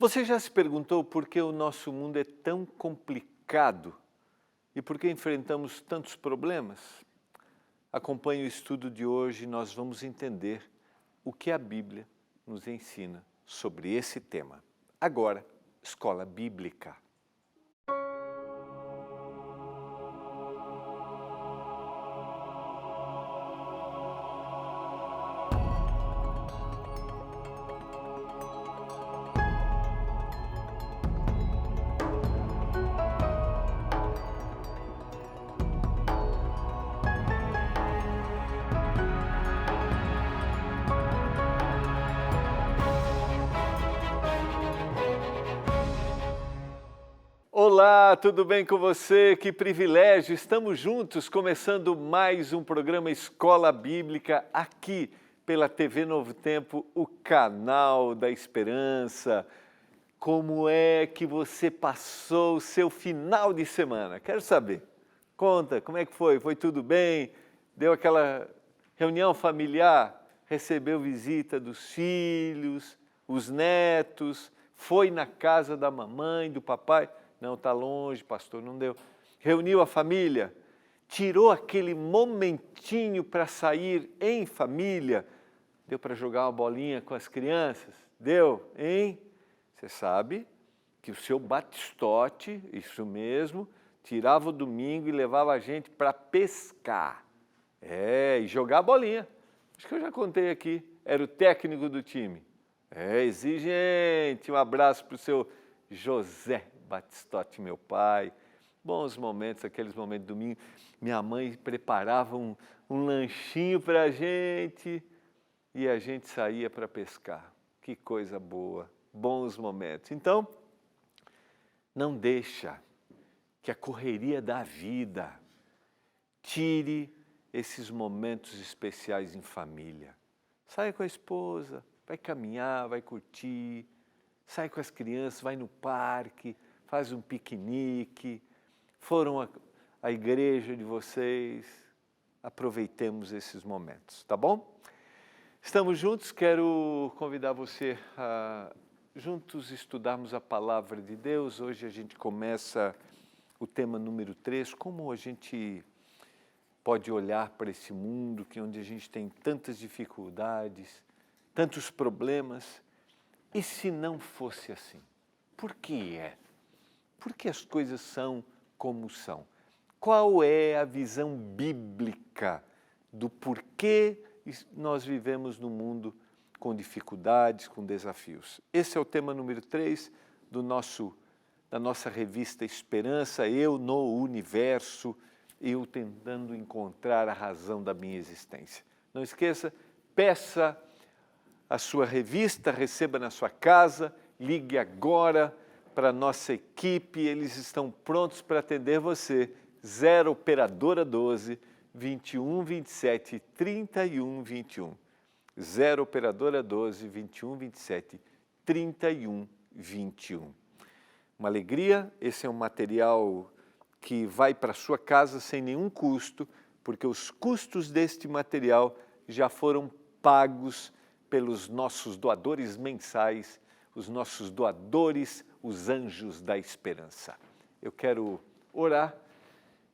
Você já se perguntou por que o nosso mundo é tão complicado e por que enfrentamos tantos problemas? Acompanhe o estudo de hoje e nós vamos entender o que a Bíblia nos ensina sobre esse tema. Agora, Escola Bíblica. Olá, tudo bem com você? Que privilégio! Estamos juntos começando mais um programa Escola Bíblica aqui pela TV Novo Tempo, o canal da esperança. Como é que você passou o seu final de semana? Quero saber. Conta, como é que foi? Foi tudo bem? Deu aquela reunião familiar? Recebeu visita dos filhos, os netos? Foi na casa da mamãe, do papai? Não, está longe, pastor, não deu. Reuniu a família? Tirou aquele momentinho para sair em família? Deu para jogar uma bolinha com as crianças? Deu, hein? Você sabe que o seu Batistote, isso mesmo, tirava o domingo e levava a gente para pescar. E jogar a bolinha. Acho que eu já contei aqui, era o técnico do time. Exigente. Um abraço para o seu José Batistote, meu pai. Bons momentos, aqueles momentos de domingo. Minha mãe preparava um lanchinho para a gente e a gente saía para pescar. Que coisa boa, bons momentos. Então, não deixa que a correria da vida tire esses momentos especiais em família. Saia com a esposa, vai caminhar, vai curtir, sai com as crianças, vai no parque, faz um piquenique, foram à igreja de vocês, aproveitemos esses momentos, tá bom? Estamos juntos, quero convidar você a juntos estudarmos a Palavra de Deus. Hoje a gente começa o tema número 3, como a gente pode olhar para esse mundo onde a gente tem tantas dificuldades, tantos problemas, e se não fosse assim? Por que é? Por que as coisas são como são? Qual é a visão bíblica do porquê nós vivemos num mundo com dificuldades, com desafios? Esse é o tema número 3 da nossa revista Esperança, Eu no Universo, eu tentando encontrar a razão da minha existência. Não esqueça, peça a sua revista, receba na sua casa, ligue agora para a nossa equipe, eles estão prontos para atender você. 0 Operadora 12 21 27 31 21. 0 Operadora 12 21 27 31 21. Uma alegria, esse é um material que vai para a sua casa sem nenhum custo, porque os custos deste material já foram pagos pelos nossos doadores mensais, os nossos doadores, os anjos da esperança. Eu quero orar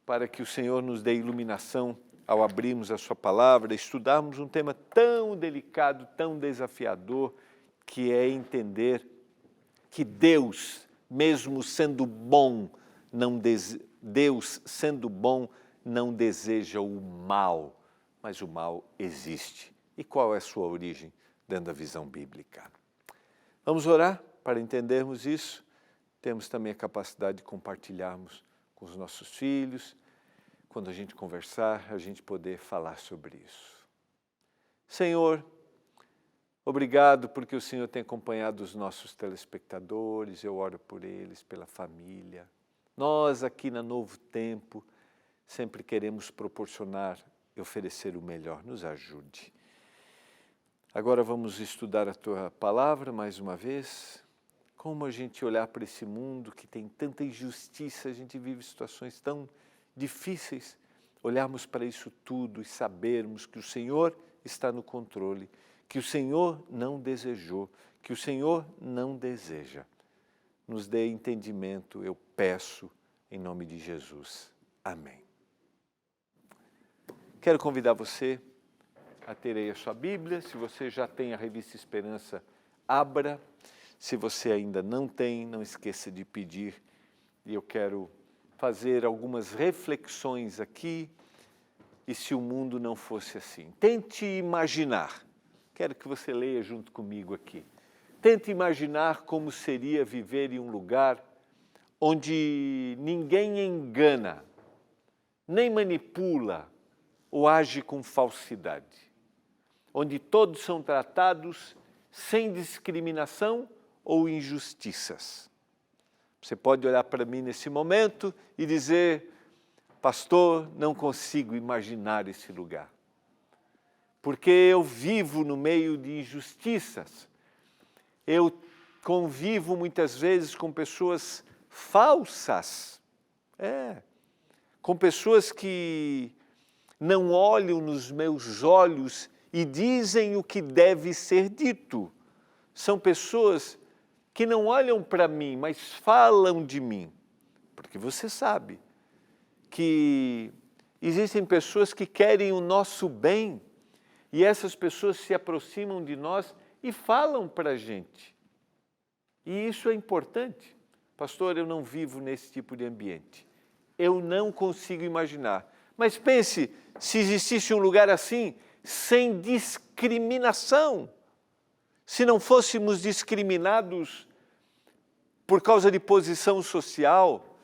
para que o Senhor nos dê iluminação ao abrirmos a sua palavra, estudarmos um tema tão delicado, tão desafiador, que é entender que Deus, mesmo sendo bom, Deus sendo bom, não deseja o mal, mas o mal existe. E qual é a sua origem dentro da visão bíblica? Vamos orar para entendermos isso. Temos também a capacidade de compartilharmos com os nossos filhos, quando a gente conversar, a gente poder falar sobre isso. Senhor, obrigado porque o Senhor tem acompanhado os nossos telespectadores, eu oro por eles, pela família. Nós aqui na Novo Tempo sempre queremos proporcionar e oferecer o melhor, nos ajude. Agora vamos estudar a Tua Palavra mais uma vez. Como a gente olhar para esse mundo que tem tanta injustiça, a gente vive situações tão difíceis, olharmos para isso tudo e sabermos que o Senhor está no controle, que o Senhor não desejou, que o Senhor não deseja. nos dê entendimento, eu peço em nome de Jesus. Amém. Quero convidar você a ter aí a sua Bíblia. Se você já tem a Revista Esperança, abra. Se você ainda não tem, não esqueça de pedir. E eu quero fazer algumas reflexões aqui. E se o mundo não fosse assim? Tente imaginar. Quero que você leia junto comigo aqui. Tente imaginar como seria viver em um lugar onde ninguém engana, nem manipula ou age com falsidade. Onde todos são tratados sem discriminação ou injustiças. Você pode olhar para mim nesse momento e dizer: pastor, não consigo imaginar esse lugar. Porque eu vivo no meio de injustiças. Eu convivo muitas vezes com pessoas falsas. Com pessoas que não olham nos meus olhos e dizem o que deve ser dito. São pessoas que não olham para mim, mas falam de mim. Porque você sabe que existem pessoas que querem o nosso bem e essas pessoas se aproximam de nós e falam para a gente. E isso é importante. Pastor, eu não vivo nesse tipo de ambiente. Eu não consigo imaginar. Mas pense, se existisse um lugar assim, sem discriminação, se não fôssemos discriminados por causa de posição social,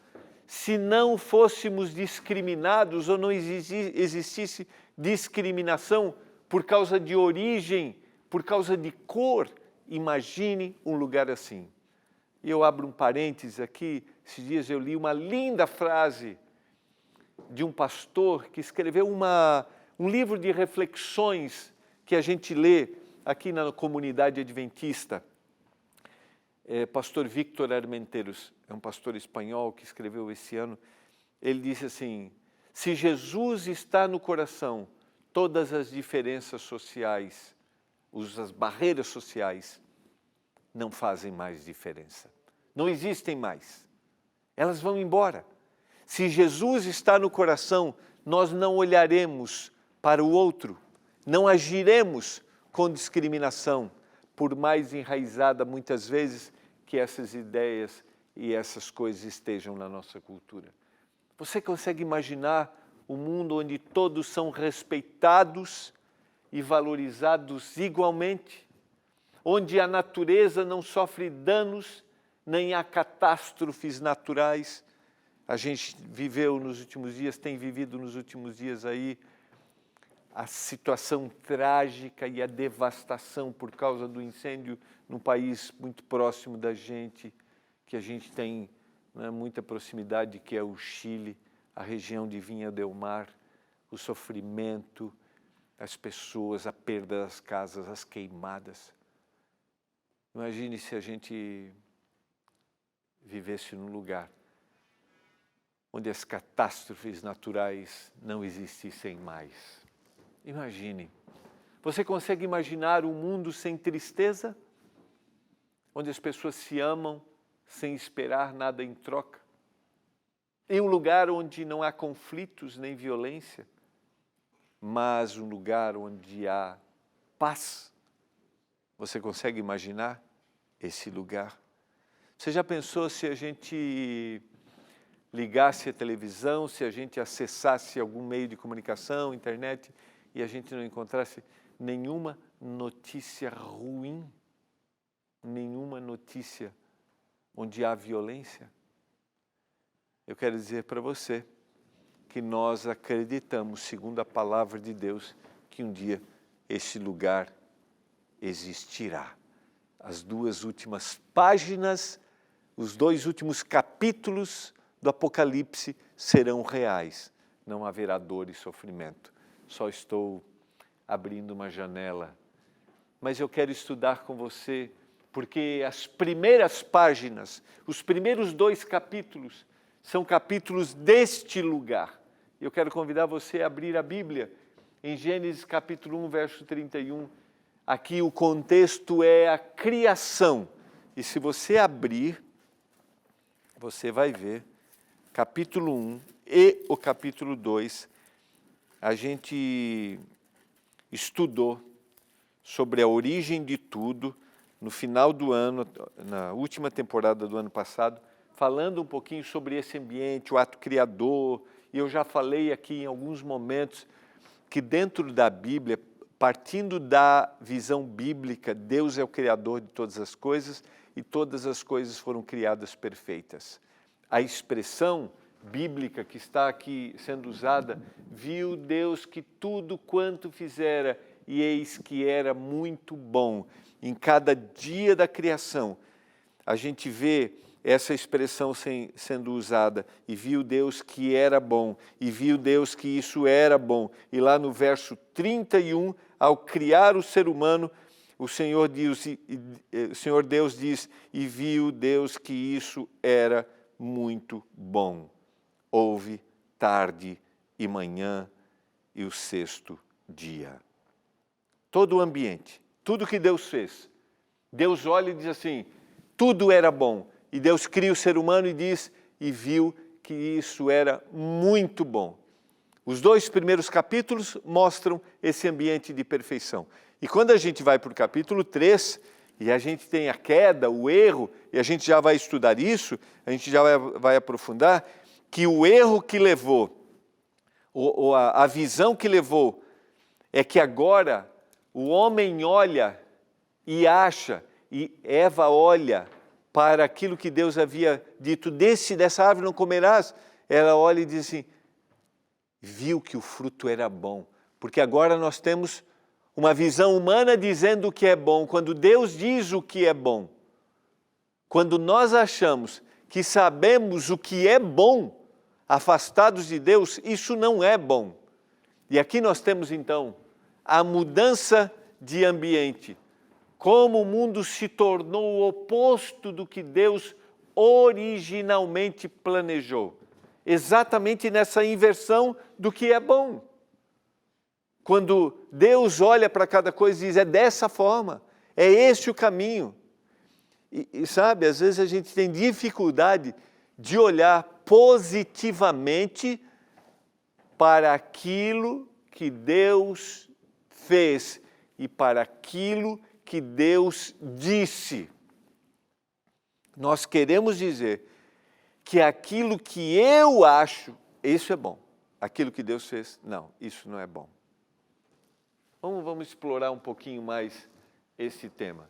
se não fôssemos discriminados ou não existisse discriminação por causa de origem, por causa de cor, imagine um lugar assim. E eu abro um parênteses aqui, esses dias eu li uma linda frase de um pastor que escreveu um livro de reflexões que a gente lê aqui na comunidade adventista. Pastor Víctor Armenteros, é um pastor espanhol que escreveu esse ano. Ele disse assim: se Jesus está no coração, todas as diferenças sociais, as barreiras sociais, não fazem mais diferença. Não existem mais. Elas vão embora. Se Jesus está no coração, nós não olharemos para o outro, não agiremos com discriminação, por mais enraizada muitas vezes que essas ideias e essas coisas estejam na nossa cultura. Você consegue imaginar um mundo onde todos são respeitados e valorizados igualmente? Onde a natureza não sofre danos, nem há catástrofes naturais? A gente viveu nos últimos dias, tem vivido nos últimos dias aí, a situação trágica e a devastação por causa do incêndio num país muito próximo da gente, que a gente tem muita proximidade, que é o Chile, a região de Vinha del Mar, o sofrimento, as pessoas, a perda das casas, as queimadas. Imagine se a gente vivesse num lugar onde as catástrofes naturais não existissem mais. Imagine. Você consegue imaginar um mundo sem tristeza? Onde as pessoas se amam sem esperar nada em troca? Em um lugar onde não há conflitos nem violência, mas um lugar onde há paz. Você consegue imaginar esse lugar? Você já pensou se a gente ligasse a televisão, se a gente acessasse algum meio de comunicação, internet, e a gente não encontrasse nenhuma notícia ruim, nenhuma notícia onde há violência? Eu quero dizer para você que nós acreditamos, segundo a palavra de Deus, que um dia esse lugar existirá. As duas últimas páginas, os dois últimos capítulos do Apocalipse serão reais. Não haverá dor e sofrimento. Só estou abrindo uma janela. Mas eu quero estudar com você, porque as primeiras páginas, os primeiros 2 capítulos, são capítulos deste lugar. Eu quero convidar você a abrir a Bíblia em Gênesis capítulo 1, verso 31. Aqui o contexto é a criação. E se você abrir, você vai ver, capítulo 1 e o capítulo 2, a gente estudou sobre a origem de tudo no final do ano, na última temporada do ano passado, falando um pouquinho sobre esse ambiente, o ato criador, e eu já falei aqui em alguns momentos que dentro da Bíblia, partindo da visão bíblica, Deus é o criador de todas as coisas e todas as coisas foram criadas perfeitas. A expressão bíblica que está aqui sendo usada, viu Deus que tudo quanto fizera, e eis que era muito bom. Em cada dia da criação, a gente vê essa expressão sendo usada, e viu Deus que era bom, e viu Deus que isso era bom. E lá no verso 31, ao criar o ser humano, o Senhor Deus diz, e viu Deus que isso era muito bom. Houve tarde e manhã e o sexto dia. Todo o ambiente, tudo que Deus fez, Deus olha e diz assim, tudo era bom. E Deus cria o ser humano e diz, e viu que isso era muito bom. Os 2 primeiros capítulos mostram esse ambiente de perfeição. E quando a gente vai para o capítulo 3, e a gente tem a queda, o erro, e a gente já vai estudar isso, a gente já vai aprofundar, que o erro que levou, ou a visão que levou, é que agora o homem olha e acha, e Eva olha para aquilo que Deus havia dito, dessa árvore não comerás. Ela olha e diz assim, viu que o fruto era bom, porque agora nós temos uma visão humana dizendo o que é bom, quando Deus diz o que é bom. Quando nós achamos que sabemos o que é bom, afastados de Deus, isso não é bom. E aqui nós temos então a mudança de ambiente, como o mundo se tornou o oposto do que Deus originalmente planejou. Exatamente nessa inversão do que é bom. Quando Deus olha para cada coisa e diz, é dessa forma, é esse o caminho. E sabe, às vezes a gente tem dificuldade de olhar positivamente para aquilo que Deus fez e para aquilo que Deus disse. Nós queremos dizer que aquilo que eu acho, isso é bom. Aquilo que Deus fez, não, isso não é bom. Vamos explorar um pouquinho mais esse tema.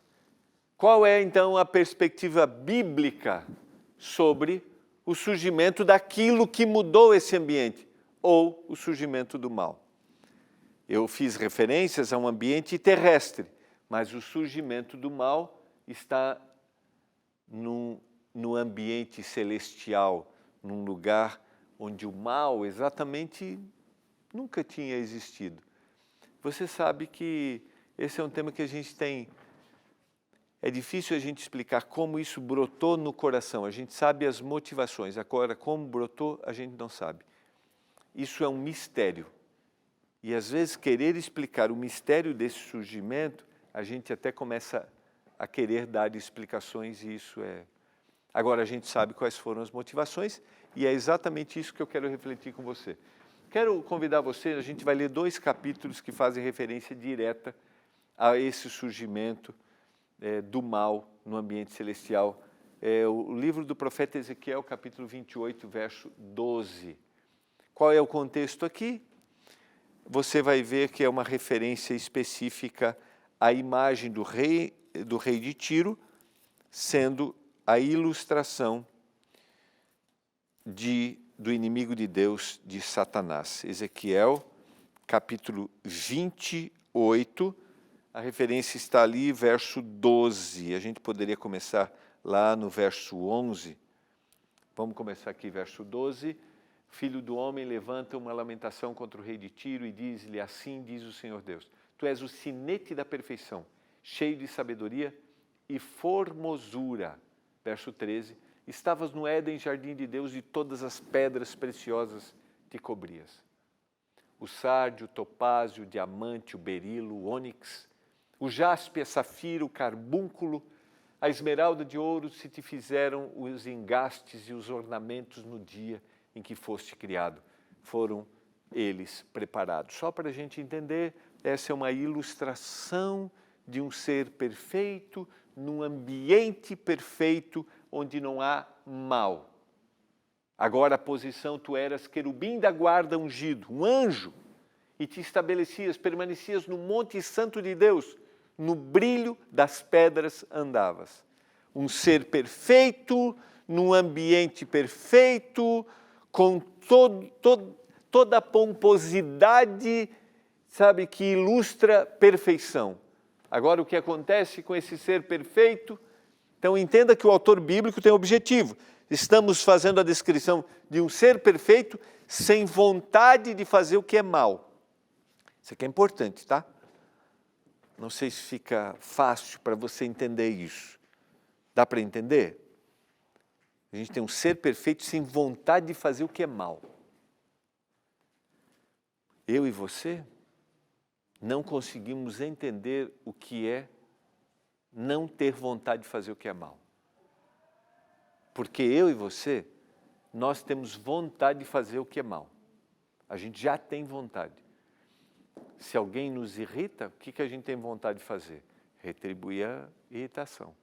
Qual é, então, a perspectiva bíblica sobre o surgimento daquilo que mudou esse ambiente, ou o surgimento do mal? Eu fiz referências a um ambiente terrestre, mas o surgimento do mal está no ambiente celestial, num lugar onde o mal exatamente nunca tinha existido. Você sabe que esse é um tema que a gente tem... É difícil a gente explicar como isso brotou no coração. A gente sabe as motivações, agora como brotou a gente não sabe. Isso é um mistério. E às vezes querer explicar o mistério desse surgimento, a gente até começa a querer dar explicações e isso é... Agora a gente sabe quais foram as motivações e é exatamente isso que eu quero refletir com você. Quero convidar você, a gente vai ler 2 capítulos que fazem referência direta a esse surgimento do mal no ambiente celestial. O livro do profeta Ezequiel, capítulo 28, verso 12. Qual é o contexto aqui? Você vai ver que é uma referência específica à imagem do rei de Tiro, sendo a ilustração do inimigo de Deus, de Satanás. Ezequiel, capítulo 28, a referência está ali, verso 12. A gente poderia começar lá no verso 11. Vamos começar aqui, verso 12. Filho do homem, levanta uma lamentação contra o rei de Tiro e diz-lhe, assim diz o Senhor Deus, tu és o sinete da perfeição, cheio de sabedoria e formosura. Verso 13, estavas no Éden, jardim de Deus, e todas as pedras preciosas te cobrias. O sárdio, o topázio, o diamante, o berilo, o ônix, o jaspe, a safira, o carbúnculo, a esmeralda de ouro se te fizeram os engastes e os ornamentos no dia em que foste criado. Foram eles preparados. Só para a gente entender, essa é uma ilustração de um ser perfeito, num ambiente perfeito, onde não há mal. Agora a posição, tu eras querubim da guarda ungido, um anjo, e te estabelecias, permanecias no monte santo de Deus, no brilho das pedras andavas. Um ser perfeito, num ambiente perfeito, com toda a pomposidade, sabe, que ilustra perfeição. Agora, o que acontece com esse ser perfeito? Então, entenda que o autor bíblico tem um objetivo. Estamos fazendo a descrição de um ser perfeito sem vontade de fazer o que é mal. Isso aqui é importante, tá? Não sei se fica fácil para você entender isso. Dá para entender? A gente tem um ser perfeito sem vontade de fazer o que é mal. Eu e você não conseguimos entender o que é não ter vontade de fazer o que é mal. Porque eu e você, nós temos vontade de fazer o que é mal. A gente já tem vontade. Se alguém nos irrita, o que a gente tem vontade de fazer? Retribuir a irritação.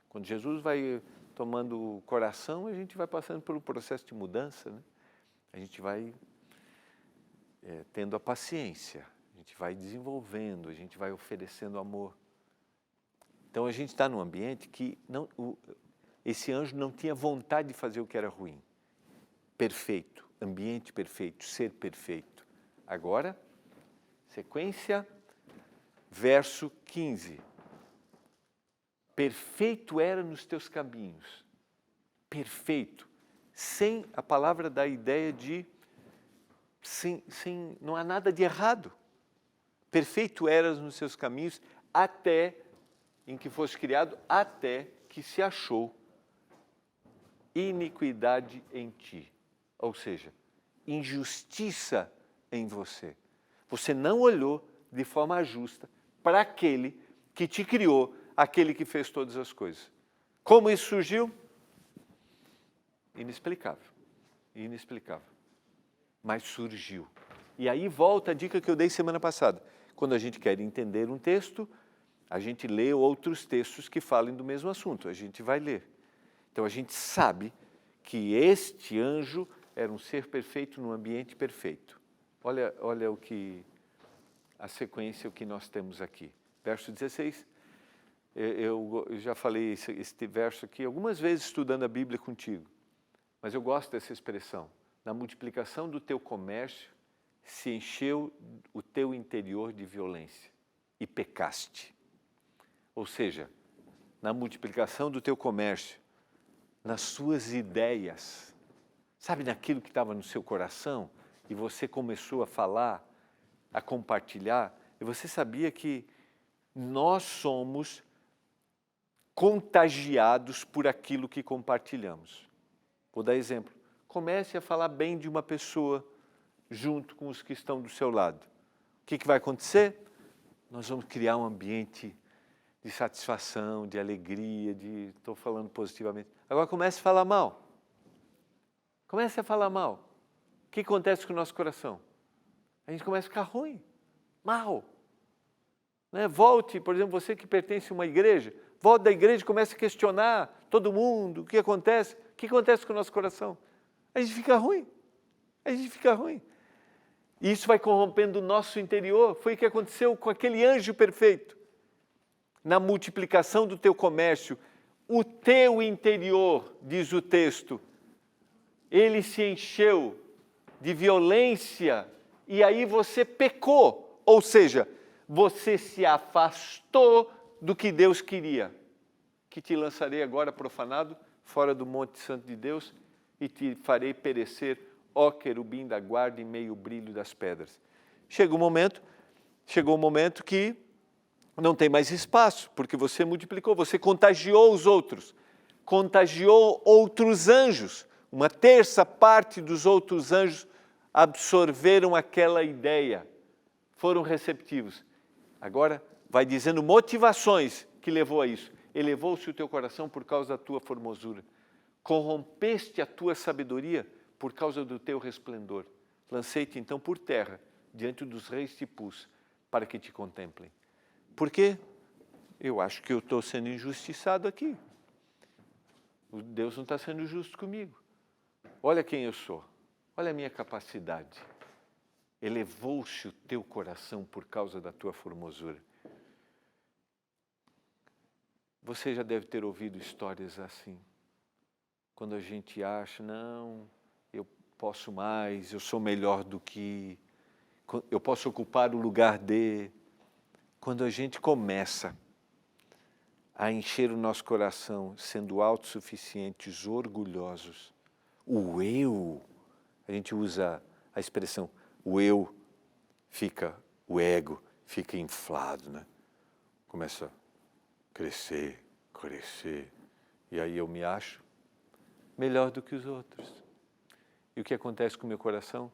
Quando Jesus vai tomando o coração, a gente vai passando pelo processo de mudança, né? A gente vai tendo a paciência, a gente vai desenvolvendo, a gente vai oferecendo amor. Então a gente está num ambiente que esse anjo não tinha vontade de fazer o que era ruim. Perfeito, ambiente perfeito, ser perfeito. Agora, sequência, verso 15. Perfeito era nos teus caminhos. Perfeito. Sem a palavra da ideia de... não há nada de errado. Perfeito eras nos seus caminhos até em que foste criado, até que se achou iniquidade em ti. Ou seja, injustiça em você. Você não olhou de forma justa para aquele que te criou, aquele que fez todas as coisas. Como isso surgiu? Inexplicável. Inexplicável. Mas surgiu. E aí volta a dica que eu dei semana passada. Quando a gente quer entender um texto, a gente lê outros textos que falem do mesmo assunto. A gente vai ler. Então a gente sabe que este anjo era um ser perfeito num ambiente perfeito. Olha a sequência, o que nós temos aqui. Verso 16. Eu já falei este verso aqui algumas vezes estudando a Bíblia contigo. Mas eu gosto dessa expressão. Na multiplicação do teu comércio, se encheu o teu interior de violência e pecaste. Ou seja, na multiplicação do teu comércio, nas suas ideias, sabe, naquilo que estava no seu coração, e você começou a falar, a compartilhar, e você sabia que nós somos contagiados por aquilo que compartilhamos. Vou dar exemplo. Comece a falar bem de uma pessoa junto com os que estão do seu lado. O que vai acontecer? Nós vamos criar um ambiente de satisfação, de alegria, estou falando positivamente. Agora comece a falar mal. Comece a falar mal. O que acontece com o nosso coração? A gente começa a ficar ruim, mal. Né? Volte, por exemplo, você que pertence a uma igreja, volte da igreja e comece a questionar todo mundo, o que acontece com o nosso coração? A gente fica ruim, a gente fica ruim. E isso vai corrompendo o nosso interior, foi o que aconteceu com aquele anjo perfeito. Na multiplicação do teu comércio, o teu interior, diz o texto, ele se encheu de violência e aí você pecou, ou seja, você se afastou do que Deus queria, que te lançarei agora profanado fora do monte santo de Deus e te farei perecer, ó querubim da guarda, em meio ao brilho das pedras. Chegou o momento que não tem mais espaço, porque você multiplicou, você contagiou os outros, contagiou outros anjos. Uma terça parte dos outros anjos absorveram aquela ideia, foram receptivos. Agora vai dizendo motivações que levou a isso. elevou-se o teu coração por causa da tua formosura. Corrompeste a tua sabedoria por causa do teu resplendor. Lancei-te então por terra, diante dos reis te pus, para que te contemplem. Por quê? Eu acho que eu estou sendo injustiçado aqui. Deus não está sendo justo comigo. Olha quem eu sou. Olha a minha capacidade. Elevou-se o teu coração por causa da tua formosura. Você já deve ter ouvido histórias assim. Quando a gente acha, não, eu posso mais, eu sou melhor do que, eu posso ocupar o lugar de. Quando a gente começa a encher o nosso coração sendo autossuficientes, orgulhosos, o eu, a gente usa a expressão, o eu fica, o ego fica inflado, né? Começa a crescer, e aí eu me acho melhor do que os outros. E o que acontece com o meu coração?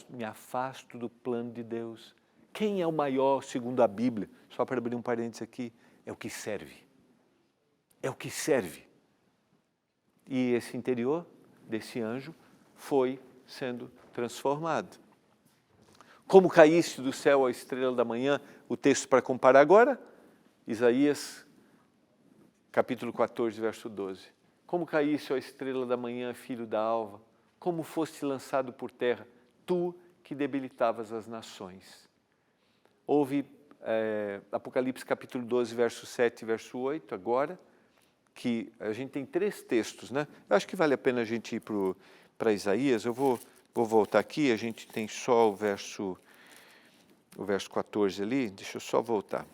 Me afasto do plano de Deus. Quem é o maior segundo a Bíblia? Só para abrir um parênteses aqui, é o que serve. É o que serve. E esse interior desse anjo foi sendo transformado. Como caísse do céu a estrela da manhã, o texto para comparar agora, Isaías, capítulo 14, verso 12. Como caísse a estrela da manhã, filho da alva, como foste lançado por terra, tu que debilitavas as nações. Houve Apocalipse capítulo 12, verso 7 e verso 8, agora, que a gente tem 3 textos, né? Eu acho que vale a pena a gente ir para Isaías. Eu vou voltar aqui, a gente tem só o verso 14 ali, deixa eu só voltar.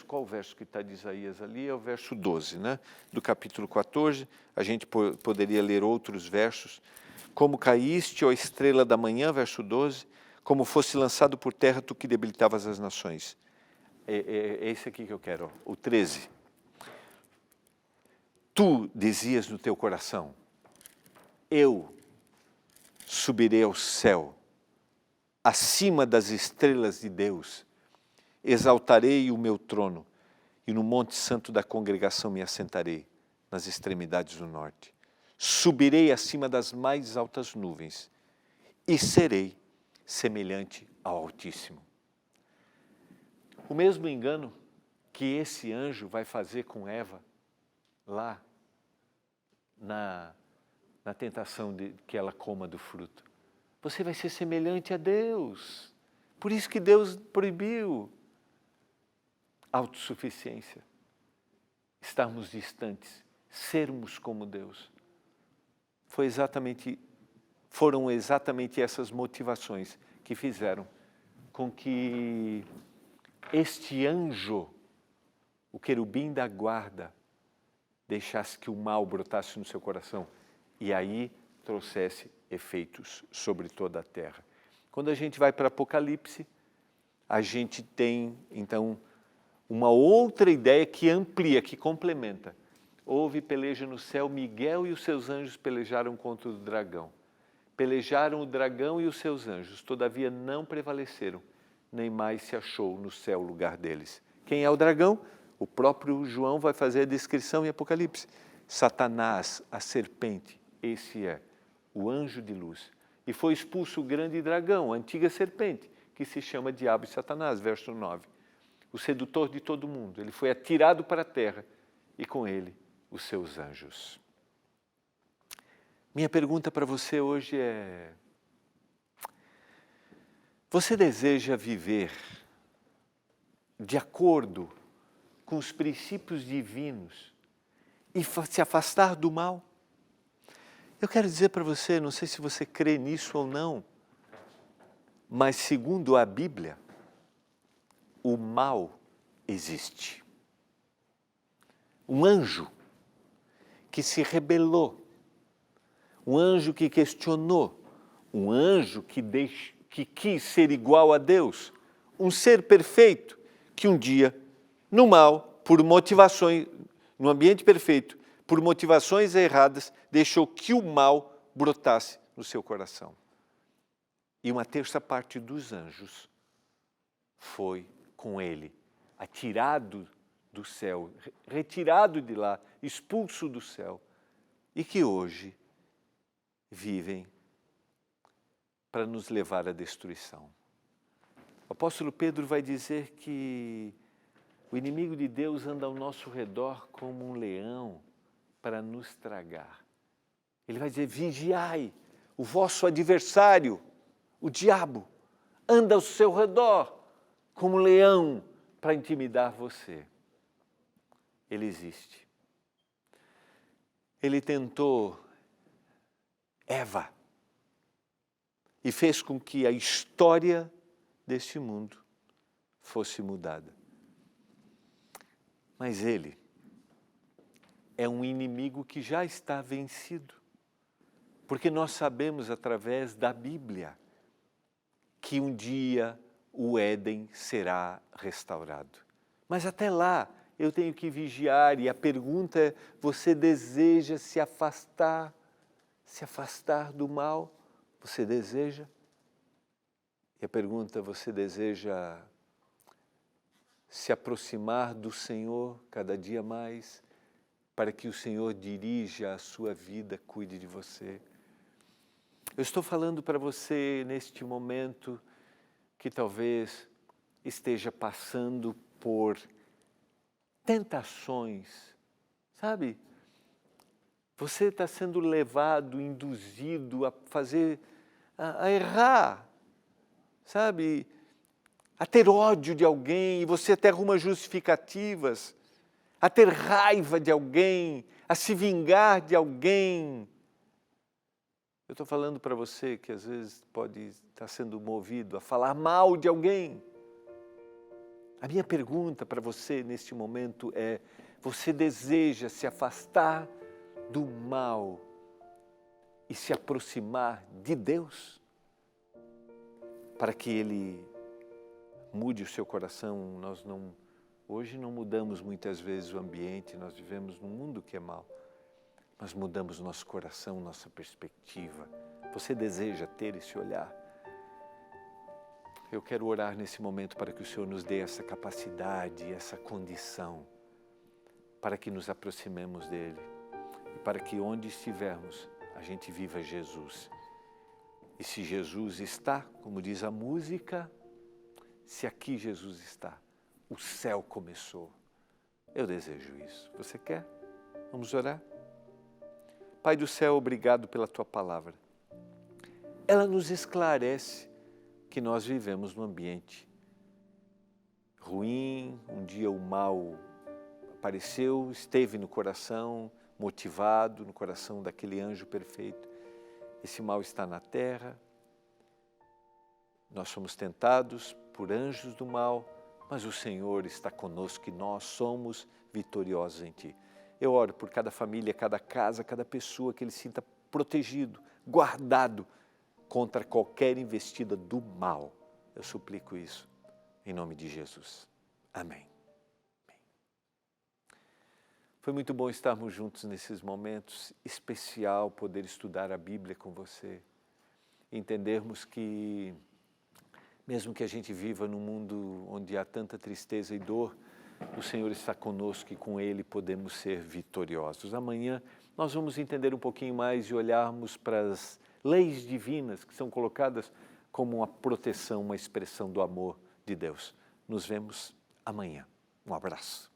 Qual o verso que está de Isaías ali? É o verso 12, né? Do capítulo 14, a gente poderia ler outros versos. Como caíste, ó estrela da manhã, verso 12, como fosse lançado por terra, tu que debilitavas as nações. É esse aqui que eu quero, ó, o 13. Tu dizias no teu coração, eu subirei ao céu, acima das estrelas de Deus, exaltarei o meu trono, e no monte santo da congregação me assentarei, nas extremidades do norte. Subirei acima das mais altas nuvens, e serei semelhante ao Altíssimo. O mesmo engano que esse anjo vai fazer com Eva, lá na tentação de que ela coma do fruto. Você vai ser semelhante a Deus. Por isso que Deus proibiu. Autossuficiência. Estarmos distantes. Sermos como Deus. Foram exatamente essas motivações que fizeram com que este anjo, o querubim da guarda, deixasse que o mal brotasse no seu coração e aí trouxesse efeitos sobre toda a terra. Quando a gente vai para Apocalipse, a gente tem, então, uma outra ideia que amplia, que complementa. Houve peleja no céu, Miguel e os seus anjos pelejaram contra o dragão. Pelejaram o dragão e os seus anjos, todavia não prevaleceram, nem mais se achou no céu o lugar deles. Quem é o dragão? O próprio João vai fazer a descrição em Apocalipse. Satanás, a serpente, esse é o anjo de luz. E foi expulso o grande dragão, a antiga serpente, que se chama Diabo e Satanás, verso 9. O sedutor de todo mundo. Ele foi atirado para a terra e com ele os seus anjos. Minha pergunta para você hoje é: você deseja viver de acordo com os princípios divinos e se afastar do mal? Eu quero dizer para você, não sei se você crê nisso ou não, mas segundo a Bíblia, o mal existe. Um anjo que se rebelou, um anjo que questionou, um anjo que quis ser igual a Deus, um ser perfeito que um dia, no mal, por motivações, no ambiente perfeito, por motivações erradas, deixou que o mal brotasse no seu coração. E uma terça parte dos anjos foi com ele, atirado do céu, retirado de lá, expulso do céu, e que hoje vivem para nos levar à destruição. O apóstolo Pedro vai dizer que o inimigo de Deus anda ao nosso redor como um leão para nos tragar. Ele vai dizer: vigiai, o vosso adversário, o diabo, anda ao seu redor como um leão para intimidar você. Ele existe. Ele tentou Eva e fez com que a história deste mundo fosse mudada. Mas ele é um inimigo que já está vencido, porque nós sabemos através da Bíblia que um dia o Éden será restaurado. Mas até lá eu tenho que vigiar, e a pergunta é: você deseja se afastar do mal? Você deseja? E a pergunta: você deseja se aproximar do Senhor cada dia mais, para que o Senhor dirija a sua vida, cuide de você? Eu estou falando para você neste momento que talvez esteja passando por tentações, sabe? Você está sendo levado, induzido a fazer, a errar, sabe? A ter ódio de alguém, e você até arruma justificativas, a ter raiva de alguém, a se vingar de alguém. Eu estou falando para você que às vezes pode estar sendo movido a falar mal de alguém. A minha pergunta para você neste momento é: você deseja se afastar do mal e se aproximar de Deus, para que Ele mude o seu coração? Hoje não mudamos muitas vezes o ambiente, nós vivemos num mundo que é mau, mas mudamos nosso coração, nossa perspectiva. Você deseja ter esse olhar? Eu quero orar nesse momento para que o Senhor nos dê essa capacidade, essa condição, para que nos aproximemos dEle e para que onde estivermos, a gente viva Jesus. E se Jesus está, como diz a música, se aqui Jesus está, o céu começou. Eu desejo isso. Você quer? Vamos orar? Pai do céu, obrigado pela Tua palavra. Ela nos esclarece que nós vivemos num ambiente ruim. Um dia o mal apareceu, esteve no coração, motivado no coração daquele anjo perfeito. Esse mal está na terra. Nós somos tentados por anjos do mal, mas o Senhor está conosco e nós somos vitoriosos em Ti. Eu oro por cada família, cada casa, cada pessoa, que ele sinta protegido, guardado contra qualquer investida do mal. Eu suplico isso em nome de Jesus. Amém. Foi muito bom estarmos juntos nesses momentos, especial poder estudar a Bíblia com você, entendermos que mesmo que a gente viva num mundo onde há tanta tristeza e dor, o Senhor está conosco e com Ele podemos ser vitoriosos. Amanhã nós vamos entender um pouquinho mais e olharmos para as leis divinas que são colocadas como uma proteção, uma expressão do amor de Deus. Nos vemos amanhã. Um abraço.